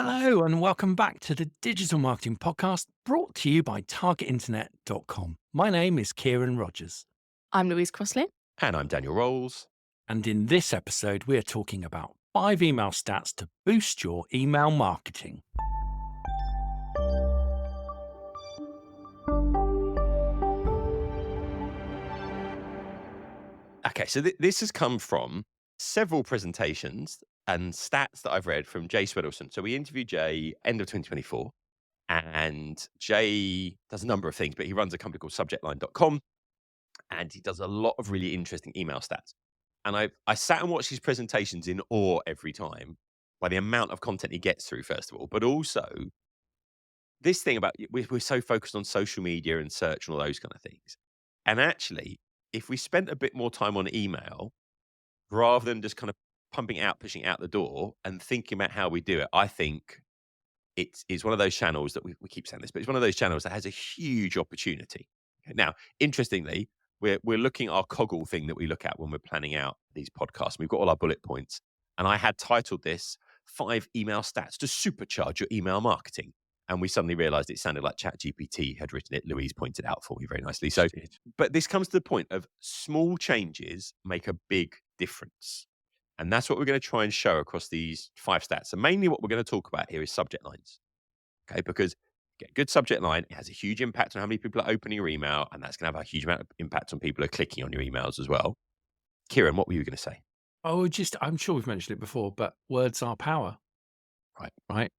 Hello, and welcome back to the Digital Marketing Podcast brought to you by targetinternet.com. My name is Kieran Rogers, I'm Louise Crossley. And I'm Daniel Rolls. and in this episode, we're talking about 5 email stats to boost your email marketing. Okay, so this has come from several presentations and stats that I've read from Jay Swedelson. So we interviewed Jay end of 2024, and Jay does a number of things, but he runs a company called subjectline.com, and he does a lot of really interesting email stats. And I sat and watched his presentations in awe every time by the amount of content he gets through, first of all, but also this thing about we're so focused on social media and search and all those kind of things. And actually, if we spent a bit more time on email rather than just kind of pumping out, pushing out the door and thinking about how we do it, I think it's one of those channels that we keep saying this, but it's one of those channels that has a huge opportunity. Okay, now, interestingly, we're looking at our Coggle thing that we look at when we're planning out these podcasts. We've got all our bullet points, and I had titled this 5 email stats to supercharge your email marketing. And we suddenly realized it sounded like ChatGPT had written it. Louise pointed out for me very nicely. So, but this comes to the point of small changes make a big difference. And that's what we're going to try and show across these 5 stats. And mainly what we're going to talk about here is subject lines. Okay, because get a good subject line, it has a huge impact on how many people are opening your email, and that's going to have a huge amount of impact on people who are clicking on your emails as well. Kieran, what were you going to say? I'm sure we've mentioned it before, but words are power, Right.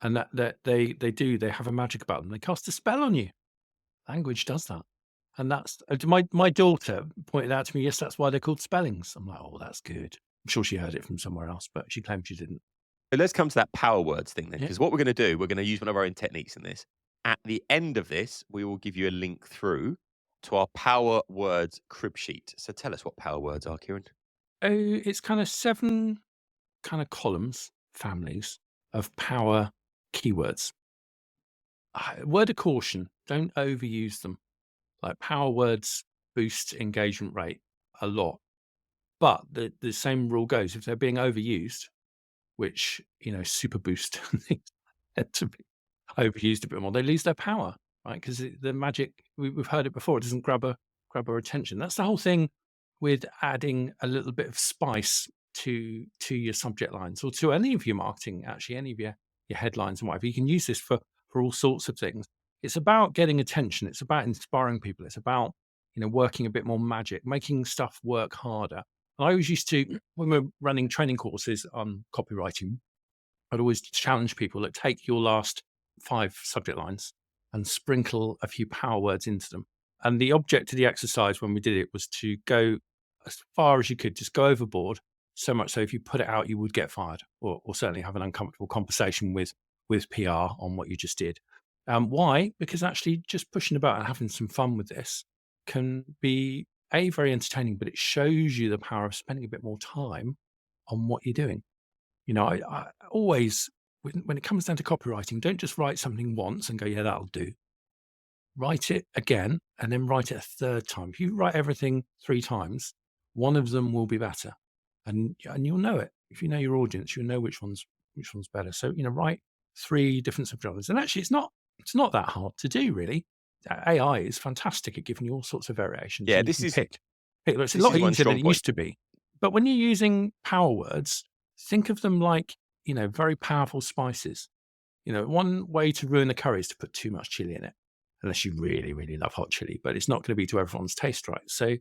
and that they have a magic about them. They cast a spell on you. Language does that. And that's my daughter pointed out to me, yes, that's why they're called spellings. I'm like, oh, that's good. I'm sure she heard it from somewhere else, but she claimed she didn't. But let's come to that power words thing then, Yeah. because what we're going to do, we're going to use one of our own techniques in this. At the end of this, we will give you a link through to our power words crib sheet. So tell us what power words are, Kieran. Oh, it's kind of 7 kind of columns, families of power keywords. Word of caution, don't overuse them. Like power words boost engagement rate a lot. But the same rule goes, if they're being overused, which, super boost things tend to be overused a bit more, they lose their power, right? Because the magic, we've heard it before, it doesn't grab our attention. That's the whole thing with adding a little bit of spice to your subject lines or to any of your marketing, actually, any of your headlines and whatever. You can use this for all sorts of things. It's about getting attention. It's about inspiring people. It's about, working a bit more magic, making stuff work harder. I always used to, when we're running training courses on copywriting, I'd always challenge people that take your last 5 subject lines and sprinkle a few power words into them. And the object of the exercise when we did it was to go as far as you could, just go overboard. So much so if you put it out, you would get fired or certainly have an uncomfortable conversation with PR on what you just did. Why? Because actually just pushing about and having some fun with this can be very entertaining, but it shows you the power of spending a bit more time on what you're doing. I always, when it comes down to copywriting, don't just write something once and go, yeah, that'll do. Write it again and then write it a third time. If you write everything 3 times, one of them will be better, and you'll know it. If you know your audience, you'll know which one's better. So write 3 different subgenres, and actually, it's not that hard to do, really. AI is fantastic at giving you all sorts of variations. Yeah, and you this can is pick. It's a this lot is one easier than strong it point. used to be. But when you're using power words, think of them like, very powerful spices. One way to ruin a curry is to put too much chili in it, unless you really, really love hot chili, but it's not going to be to everyone's taste, right? So,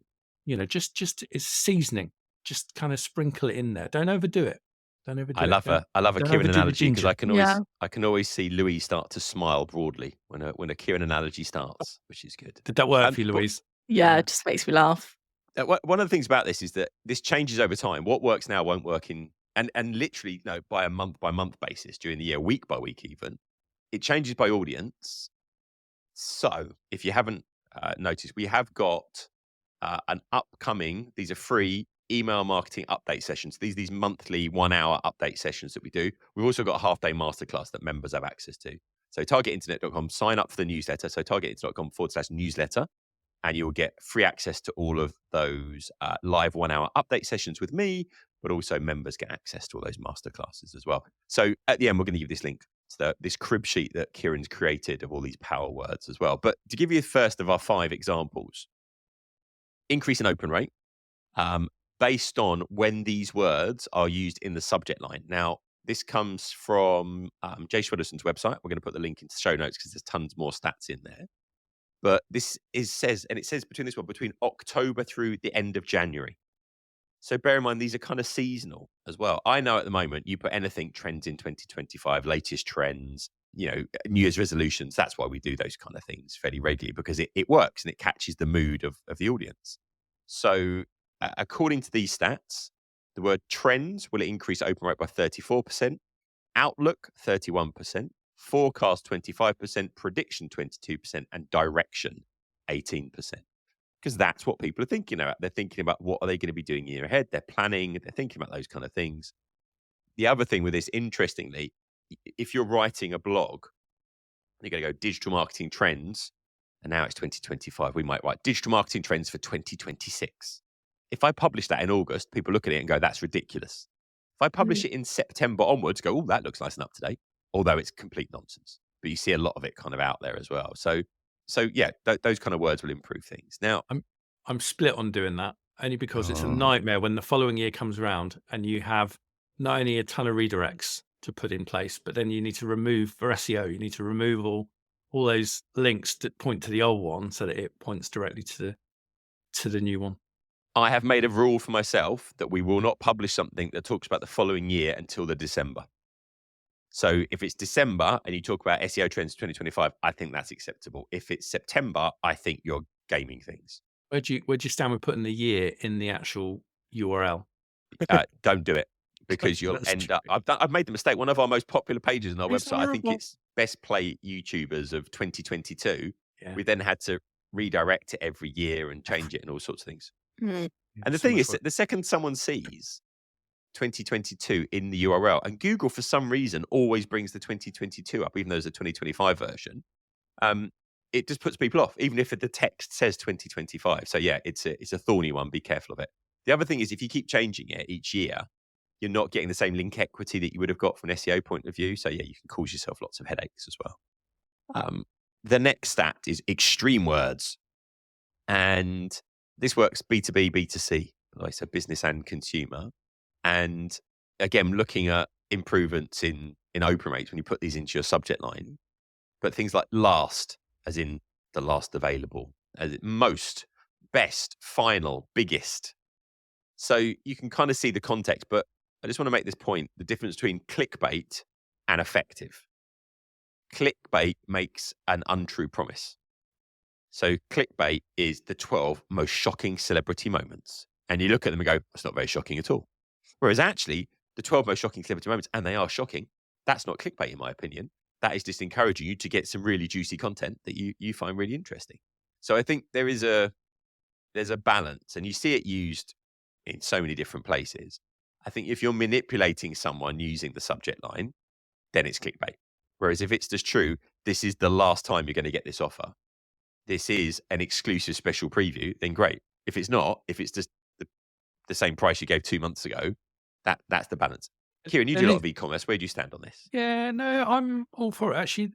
just it's seasoning. Just kind of sprinkle it in there. Don't overdo it. Don't overdo I it. love a Don't Kieran overdo the analogy because ginger. Yeah. I can always see Louise start to smile broadly when a Kieran analogy starts, which is good. Did that work for you, But Louise? Yeah, Yeah. it just makes me laugh. One of the things about this is that this changes over time. What works now won't work and literally by a month by month basis during the year, week by week even. It changes by audience. So if you haven't noticed, we have got an upcoming. These are free email marketing update sessions. These monthly 1-hour update sessions that we do. We've also got a half-day masterclass that members have access to. So targetinternet.com, sign up for the newsletter. So targetinternet.com/newsletter. And you'll get free access to all of those live 1-hour update sessions with me, but also members get access to all those masterclasses as well. So at the end, we're going to give this link to this crib sheet that Kieran's created of all these power words as well. But to give you the first of our 5 examples, increase in open rate based on when these words are used in the subject line. Now, this comes from Jay Swiddelson's website. We're going to put the link into the show notes because there's tons more stats in there. But this says between October through the end of January. So bear in mind, these are kind of seasonal as well. I know at the moment, you put anything trends in 2025, latest trends, New Year's resolutions. That's why we do those kind of things fairly regularly, because it works and it catches the mood of the audience. So according to these stats, the word trends will increase open rate by 34%, outlook 31%, forecast 25%, prediction 22%, and direction 18%. Because that's what people are thinking about. They're thinking about what are they going to be doing year ahead. They're planning. They're thinking about those kind of things. The other thing with this, interestingly, if you're writing a blog, you're going to go digital marketing trends, and now it's 2025. We might write digital marketing trends for 2026. If I publish that in August, people look at it and go, that's ridiculous. If I publish it in September onwards, go, oh, that looks nice and up to date, although it's complete nonsense. But you see a lot of it kind of out there as well. So yeah, those kind of words will improve things. Now, I'm split on doing that, only because it's a nightmare when the following year comes around and you have not only a ton of redirects to put in place, but then you need to remove, for SEO, you need to remove all those links that point to the old one so that it points directly to the new one. I have made a rule for myself that we will not publish something that talks about the following year until the December. So if it's December and you talk about SEO trends 2025, I think that's acceptable. If it's September, I think you're gaming things. Where'd you stand with putting the year in the actual URL? Don't do it, because you'll end up. I've made the mistake. One of our most popular pages on our website, I think it's Best Play YouTubers of 2022. Yeah. We then had to redirect it every year and change it and all sorts of things. And the thing is, the second someone sees 2022 in the URL, and Google for some reason always brings the 2022 up, even though there's a 2025 version, it just puts people off, even if the text says 2025. So yeah, it's a thorny one. Be careful of it. The other thing is, if you keep changing it each year, you're not getting the same link equity that you would have got from an SEO point of view. So yeah, you can cause yourself lots of headaches as well. The next stat is extreme words, and this works B2B, B2C, like so business and consumer. And again, looking at improvements in open rates when you put these into your subject line, but things like last, as in the last available, as in most, best, final, biggest. So you can kind of see the context, but I just want to make this point, the difference between clickbait and effective. Clickbait makes an untrue promise. So clickbait is the 12 most shocking celebrity moments. And you look at them and go, that's not very shocking at all. Whereas actually, the 12 most shocking celebrity moments, and they are shocking, that's not clickbait in my opinion. That is just encouraging you to get some really juicy content that you find really interesting. So I think there's a balance, and you see it used in so many different places. I think if you're manipulating someone using the subject line, then it's clickbait. Whereas if it's just true, this is the last time you're going to get this offer, this is an exclusive special preview, then great. If it's not, if it's just the same price you gave 2 months ago, that's the balance. Kieran, you do a lot of e-commerce. Where do you stand on this? Yeah, no, I'm all for it. Actually,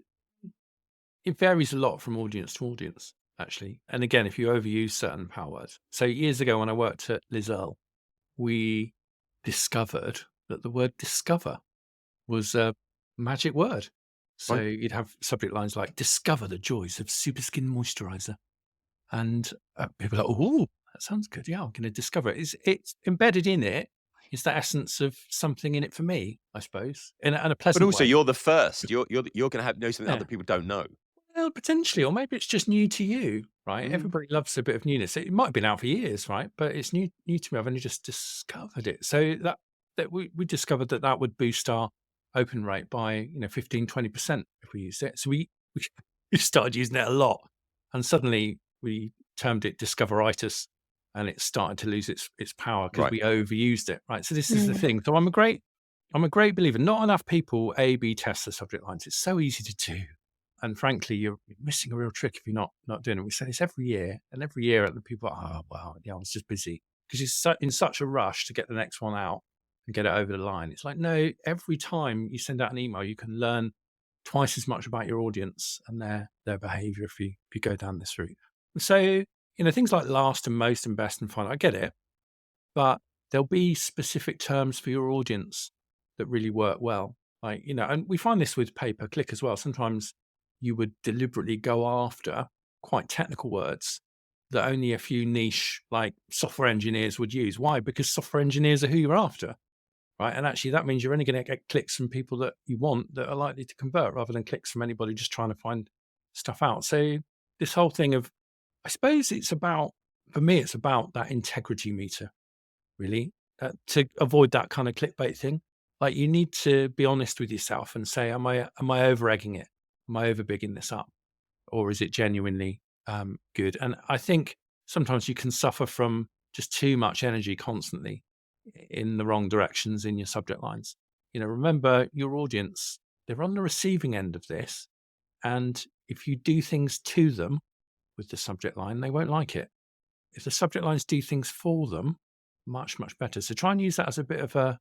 it varies a lot from audience to audience, actually. And again, if you overuse certain power words. So years ago when I worked at Liz Earle, we discovered that the word discover was a magic word. So you'd have subject lines like discover the joys of Super Skin Moisturizer. And people are like, oh, that sounds good. Yeah, I'm going to discover it. It's embedded in it. Is the essence of something in it for me, I suppose, in a pleasant way. But also, you're the first. You're going to know something other people don't know. Well, potentially, or maybe it's just new to you, right? Everybody loves a bit of newness. It might have been out for years, right? But it's new to me. I've only just discovered it. So that we discovered that would boost our open rate by 15, 20% if we used it. So we started using it a lot, and suddenly we termed it discoveritis. And it started to lose its power because we overused it, right? So this is the thing. So I'm a great believer. Not enough people A/B test the subject lines. It's so easy to do, and frankly, you're missing a real trick if you're not doing it. We say this every year, and every year the people are, oh wow, yeah, I was just busy because it's in such a rush to get the next one out and get it over the line. It's like, no, every time you send out an email, you can learn twice as much about your audience and their behavior if you go down this route. So, things like last and most and best and final, I get it, but there'll be specific terms for your audience that really work well. Like, and we find this with pay-per-click as well. Sometimes you would deliberately go after quite technical words that only a few niche like software engineers would use. Why? Because software engineers are who you're after, right? And actually that means you're only going to get clicks from people that you want that are likely to convert rather than clicks from anybody just trying to find stuff out. So this whole thing of, I suppose for me, it's about that integrity meter, really, to avoid that kind of clickbait thing. Like you need to be honest with yourself and say, am I over egging it? Am I over bigging this up? Or is it genuinely good? And I think sometimes you can suffer from just too much energy constantly in the wrong directions in your subject lines. Remember your audience, they're on the receiving end of this. And if you do things to them with the subject line, they won't like it. If the subject lines do things for them, much, much better. So try and use that as a bit of a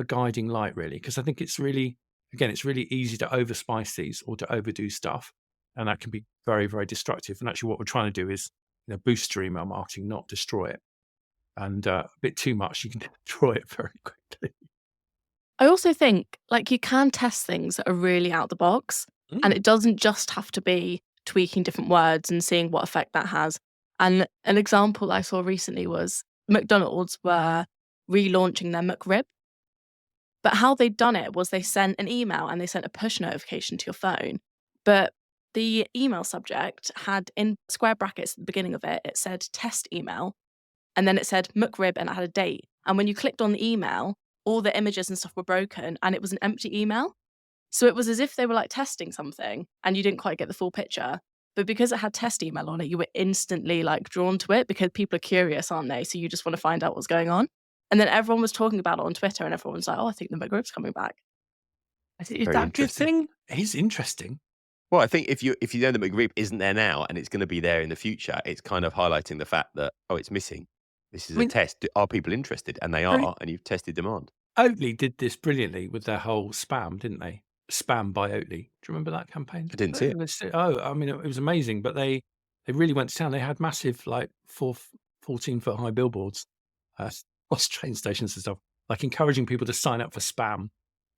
guiding light, really, because I think it's really easy to overspice these or to overdo stuff. And that can be very, very destructive. And actually what we're trying to do is boost your email marketing, not destroy it. And a bit too much, you can destroy it very quickly. I also think you can test things that are really out the box, and it doesn't just have to be tweaking different words and seeing what effect that has. And an example I saw recently was McDonald's were relaunching their McRib. But how they'd done it was they sent an email and they sent a push notification to your phone. But the email subject had in square brackets at the beginning of it, it said test email. And then it said McRib and it had a date. And when you clicked on the email, all the images and stuff were broken and it was an empty email. So it was as if they were testing something and you didn't quite get the full picture. But because it had test email on it, you were instantly drawn to it because people are curious, aren't they? So you just want to find out what's going on. And then everyone was talking about it on Twitter and everyone was like, oh, I think the McRib's coming back. Is that a good thing? It's interesting. Well, I think if you know the McRib isn't there now and it's going to be there in the future, it's kind of highlighting the fact that, it's missing. This is a test. Are people interested? And they are, and you've tested demand. Oatly did this brilliantly with their whole spam, didn't they? Spam by Oatly. Do you remember that campaign? I didn't see it. It was amazing, but they really went to town. They had massive 14-foot high billboards, across train stations and stuff, encouraging people to sign up for spam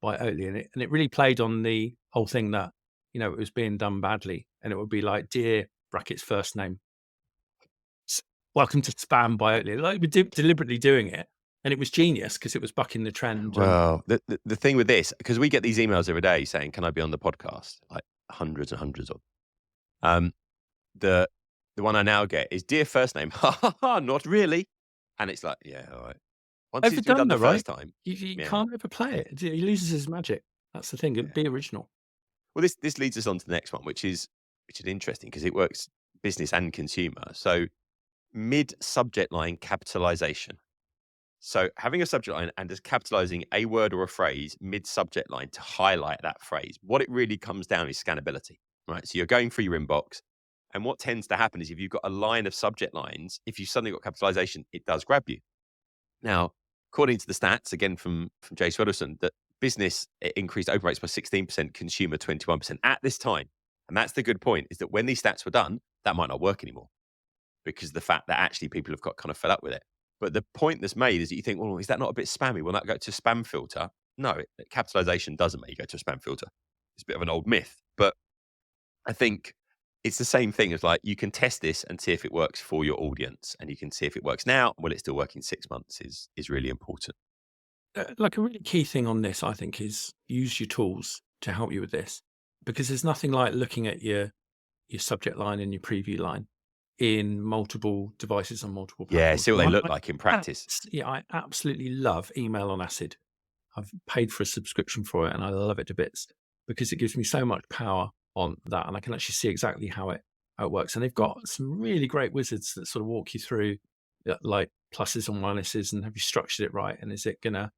by Oatly. And it really played on the whole thing that, it was being done badly. And it would be dear brackets first name. Welcome to spam by Oatly. We're deliberately doing it. And it was genius because it was bucking the trend. Well, the thing with this, because we get these emails every day saying, can I be on the podcast? Hundreds and hundreds of them. The one I now get is dear first name. Not really. And it's yeah, all right. Once it's been done the first time. You can't overplay it. He loses his magic. That's the thing. Be original. Well, this leads us on to the next one, which is interesting because it works business and consumer. So mid-subject line capitalization. So having a subject line and just capitalizing a word or a phrase mid-subject line to highlight that phrase. What it really comes down is scannability, right? So you're going through your inbox, and what tends to happen is if you've got a line of subject lines, if you suddenly got capitalization, it does grab you. Now, according to the stats, again from Jay Swedelson, that business increased open rates by 16%, consumer 21% at this time. And that's the good point, is that when these stats were done, that might not work anymore because of the fact that actually people have got kind of fed up with it. But the point that's made is that you think, well, is that not a bit spammy? Will that go to spam filter? No, capitalization doesn't make you go to a spam filter. It's a bit of an old myth. But I think it's the same thing as you can test this and see if it works for your audience. And you can see if it works now. Will it still work in 6 months is really important. A really key thing on this, I think, is use your tools to help you with this. Because there's nothing like looking at your subject line and your preview line in multiple devices on multiple platforms. Yeah, see what they look like in practice. I absolutely love Email on Acid. I've paid for a subscription for it and I love it to bits because it gives me so much power on that and I can actually see exactly how it works. And they've got some really great wizards that sort of walk you through pluses and minuses and have you structured it right? And is it going to,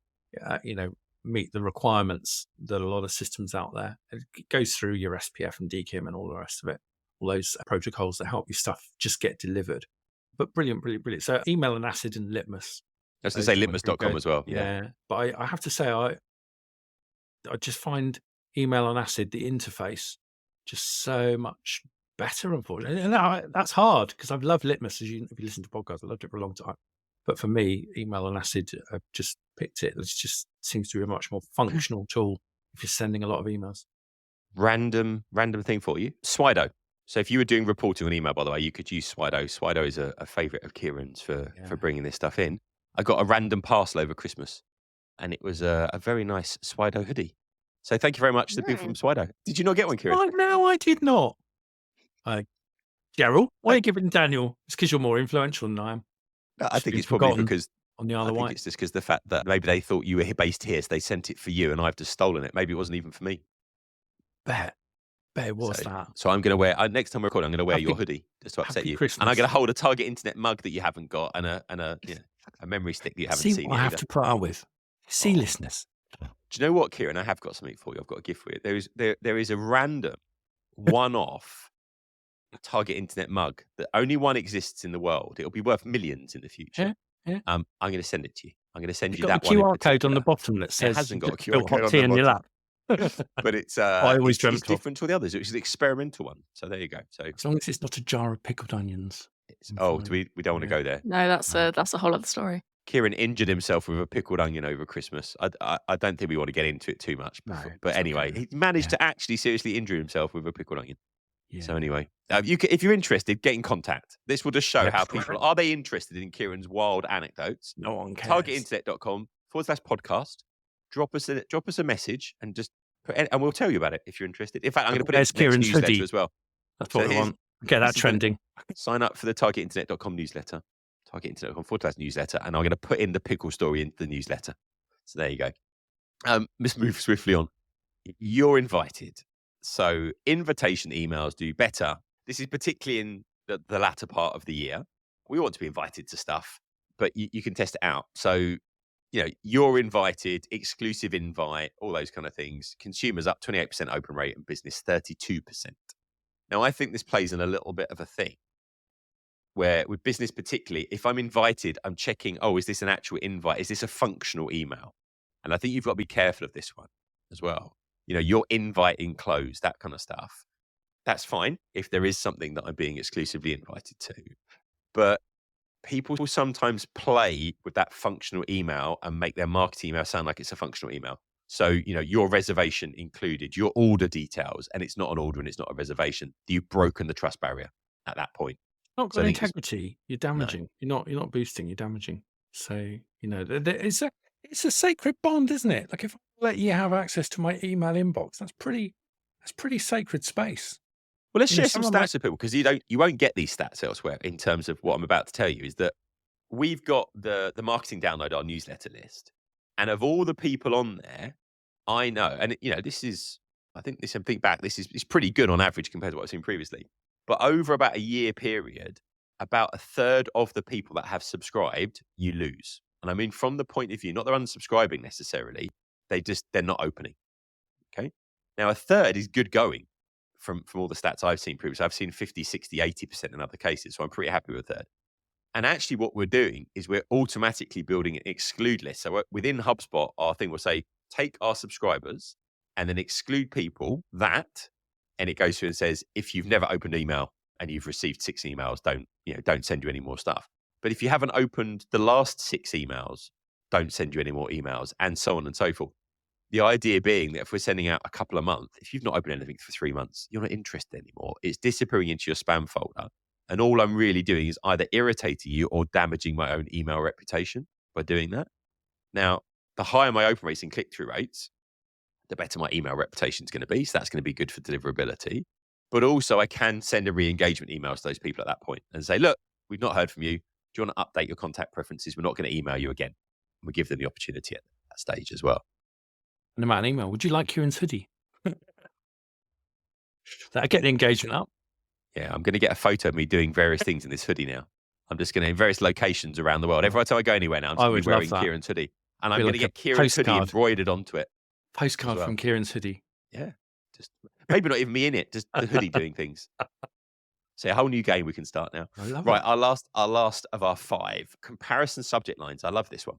meet the requirements that a lot of systems out there? It goes through your SPF and DKIM and all the rest of it. All those protocols that help your stuff just get delivered. But brilliant. So Email and Acid and Litmus I was going to Those say are my three litmus.com as well. Yeah, but I have to say, I just find Email on Acid, the interface, just so much better, unfortunately. And that's hard because I've loved Litmus. If you listen to podcasts, I loved it for a long time. But for me, Email on Acid, I've just picked it. It just seems to be a much more functional tool if you're sending a lot of emails. Random thing for you. Swido. So if you were doing reporting on email, by the way, you could use Swido. Swido is a favourite of Kieran's for bringing this stuff in. I got a random parcel over Christmas, and it was a very nice Swido hoodie. So thank you very much to the people from Swido. Did you not get one, Kieran? Oh, no, I did not. Gerald, why are you giving Daniel? It's because you're more influential than I am. I think it's probably because on the Isle of Wight. It's just because the fact that maybe they thought you were based here, so they sent it for you, and I've just stolen it. Maybe it wasn't even for me. Bet it was that. So I'm going to wear next time we're recording. I'm going to wear your hoodie just to upset you, Christmas. and I'm going to hold a Target Internet mug that you haven't got, and a memory stick that you haven't seen. See what I have to put up with. See, listeners. Do you know what, Kieran? I have got something for you. I've got a gift for you. There is a random one-off Target Internet mug that only one exists in the world. It'll be worth millions in the future. Yeah. I'm going to send it to you. I'm going to send you got that a one. QR code on the bottom that says it hasn't got a QR code hot tea in your lap. But it's I always it's different to the others. It's an experimental one. So there you go. So as long as it's not a jar of pickled onions. We don't want to go there. No, that's a whole other story. Kieran injured himself with a pickled onion over Christmas. I don't think we want to get into it too much. But anyway, he managed to actually seriously injure himself with a pickled onion. Yeah. So anyway, if you're interested, get in contact. This will just show how people are they interested in Kieran's wild anecdotes. No one cares. Targetinternet.com/podcast. Drop us a message and just and we'll tell you about it if you're interested. In fact, I'm going to put it in Kieran's newsletter as well. That's what I want. Get that trending. Sign up for the targetinternet.com newsletter. Targetinternet.com/newsletter, and I'm going to put in the pickle story into the newsletter. So there you go. Let's move swiftly on. You're invited. So invitation emails do better. This is particularly in the latter part of the year. We want to be invited to stuff, but you can test it out. So, you're invited, exclusive invite, all those kind of things. Consumers up 28% open rate and business 32%. Now, I think this plays in a little bit of a thing where with business particularly, if I'm invited, I'm checking, is this an actual invite? Is this a functional email? And I think you've got to be careful of this one as well. Your invite enclosed, that kind of stuff. That's fine if there is something that I'm being exclusively invited to. But people will sometimes play with that functional email and make their marketing email sound like it's a functional email. So, your reservation included, your order details, and it's not an order and it's not a reservation. You've broken the trust barrier at that point. Not got integrity. You're damaging. No. You're not boosting. You're damaging. So it's a sacred bond, isn't it? Like if I let you have access to my email inbox, that's pretty sacred space. Well, let's share some stats with people because you won't get these stats elsewhere. In terms of what I'm about to tell you, is that we've got the marketing download, our newsletter list, and of all the people on there, I know, and this is pretty good on average compared to what I've seen previously. But over about a year period, about a third of the people that have subscribed, you lose. And I mean, from the point of view, not they're unsubscribing necessarily, they're not opening. Okay. Now, a third is good going from all the stats I've seen previously. I've seen 50, 60, 80% in other cases. So I'm pretty happy with a third. And actually what we're doing is we're automatically building an exclude list. So within HubSpot, our thing will say, take our subscribers and then exclude people that, and it goes through and says, if you've never opened email and you've received 6 emails, don't send you any more stuff. But if you haven't opened the last 6 emails, don't send you any more emails, and so on and so forth. The idea being that if we're sending out a couple a month, if you've not opened anything for 3 months, you're not interested anymore. It's disappearing into your spam folder. And all I'm really doing is either irritating you or damaging my own email reputation by doing that. Now, the higher my open rates and click-through rates, the better my email reputation is going to be. So that's going to be good for deliverability. But also I can send a re-engagement email to those people at that point and say, look, we've not heard from you. Do you want to update your contact preferences? We're not going to email you again. We give them the opportunity at that stage as well. And about an email, would you like Kieran's hoodie? That'll get the engagement up. Yeah, I'm going to get a photo of me doing various things in this hoodie now. I'm just going to in various locations around the world. Every time I go anywhere now, I'm just going to be wearing Kieran's hoodie. And I'm going to get Kieran's hoodie embroidered onto it. Postcard from Kieran's hoodie. Yeah. Just maybe not even me in it, just the hoodie doing things. So a whole new game we can start now. I love Right, it. our last of our 5 comparison subject lines. I love this one.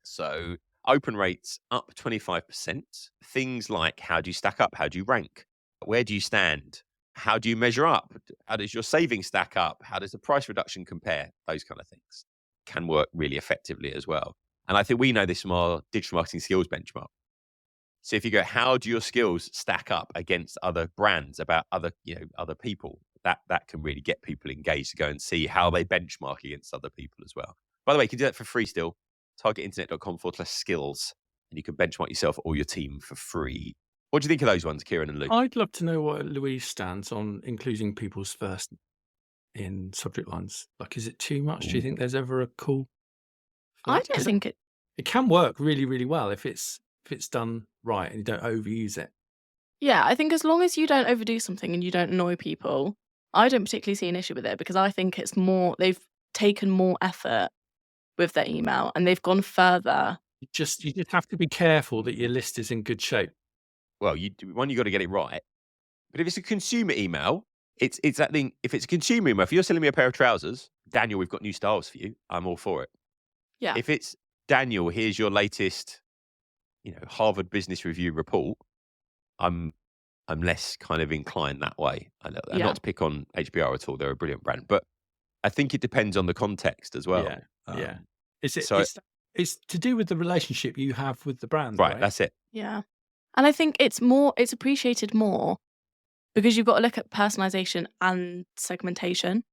So open rates up 25%. Things like, how do you stack up? How do you rank? Where do you stand? How do you measure up? How does your savings stack up? How does the price reduction compare? Those kind of things can work really effectively as well. And I think we know this from our digital marketing skills benchmark. So if you go, how do your skills stack up against other brands, about other people, that can really get people engaged to go and see how they benchmark against other people as well. By the way, you can do that for free still. targetinternet.com/skills, and you can benchmark yourself or your team for free. What do you think of those ones, Kieran and Luke? I'd love to know what Louise stands on including people's first in subject lines. Like, is it too much? Do you think there's ever a cool? I don't think it. It can work really, really well if it's done right and you don't overuse it. Yeah, I think as long as you don't overdo something and you don't annoy people, I don't particularly see an issue with it, because I think it's more, they've taken more effort with their email and they've gone further. You just have to be careful that your list is in good shape. Well, you got to get it right. But if it's a consumer email, it's that thing. If it's a consumer email, if you're selling me a pair of trousers, Daniel, we've got new styles for you, I'm all for it. Yeah. If it's, Daniel, here's your latest, Harvard Business Review report, I'm less kind of inclined that way. And Yeah. not to pick on HBR at all, they're a brilliant brand, but I think it depends on the context as well. Yeah. Is it? so- It's to do with the relationship you have with the brand, Right, right? that's it. Yeah. And I think it's appreciated more because you've got to look at personalization and segmentation.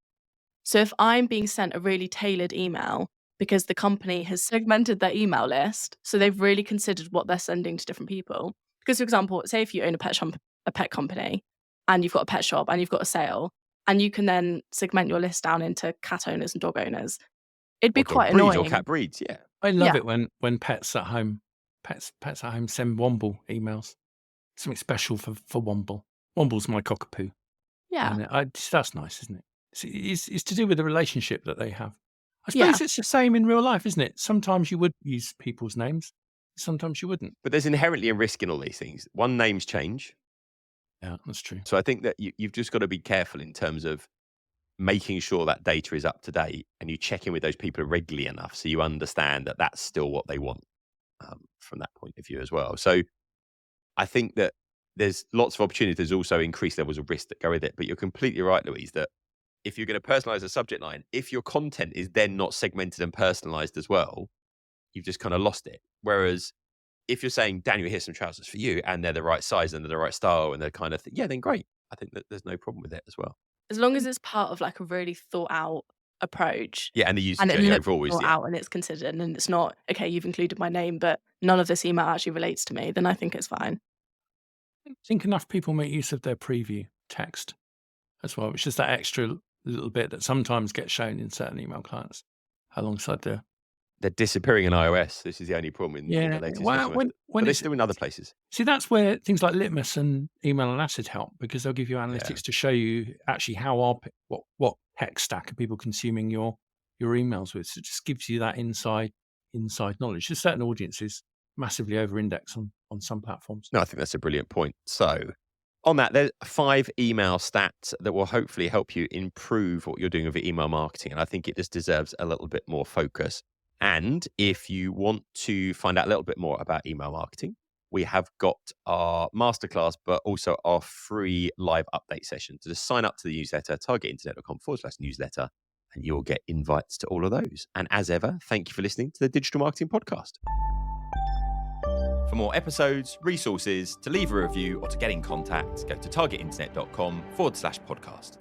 So if I'm being sent a really tailored email because the company has segmented their email list, so they've really considered what they're sending to different people. Because, for example, say if you own a pet company and you've got a pet shop and you've got a sale, and you can then segment your list down into cat owners and dog owners, it'd be Or dog quite breeds annoying. or cat breeds, yeah. I love Yeah. it when pets at home send Womble emails. Something special for Womble. Womble's my cockapoo. Yeah. And that's nice, isn't it? It's to do with the relationship that they have. I Yeah. suppose it's the same in real life, isn't it? Sometimes you would use people's names, sometimes you wouldn't. But there's inherently a risk in all these things. One, names change. Yeah, that's true. So I think that you've just got to be careful in terms of making sure that data is up to date, and you check in with those people regularly enough so you understand that that's still what they want from that point of view as well. So I think that there's lots of opportunities. There's also increased levels of risk that go with it. But you're completely right, Louise, that if you're going to personalize a subject line, if your content is then not segmented and personalized as well, you've just kind of lost it. Whereas if you're saying, Daniel, here's some trousers for you, and they're the right size and they're the right style and they're kind of yeah, then great. I think that there's no problem with it as well. As long as it's part of like a really thought out approach. Yeah, and the user And it journey looks overall is thought out and it's considered, and it's not, okay, you've included my name, but none of this email actually relates to me, then I think it's fine. I think enough people make use of their preview text as well, which is that extra little bit that sometimes gets shown in certain email clients alongside the. they're disappearing in iOS. This is the only problem in the latest. Well, iOS. when But they're it's still in other places. see, that's where things like Litmus and Email and Acid help, because they'll give you analytics to show you actually how what tech stack are people consuming your emails with. So it just gives you that inside knowledge. There's certain audiences massively over-index on some platforms. No, I think that's a brilliant point. So on that, there's 5 email stats that will hopefully help you improve what you're doing with your email marketing. And I think it just deserves a little bit more focus. And if you want to find out a little bit more about email marketing, we have got our masterclass, but also our free live update session. So just sign up to the newsletter, targetinternet.com/newsletter, and you'll get invites to all of those. And as ever, thank you for listening to the Digital Marketing Podcast. For more episodes, resources, to leave a review, or to get in contact, go to targetinternet.com/podcast.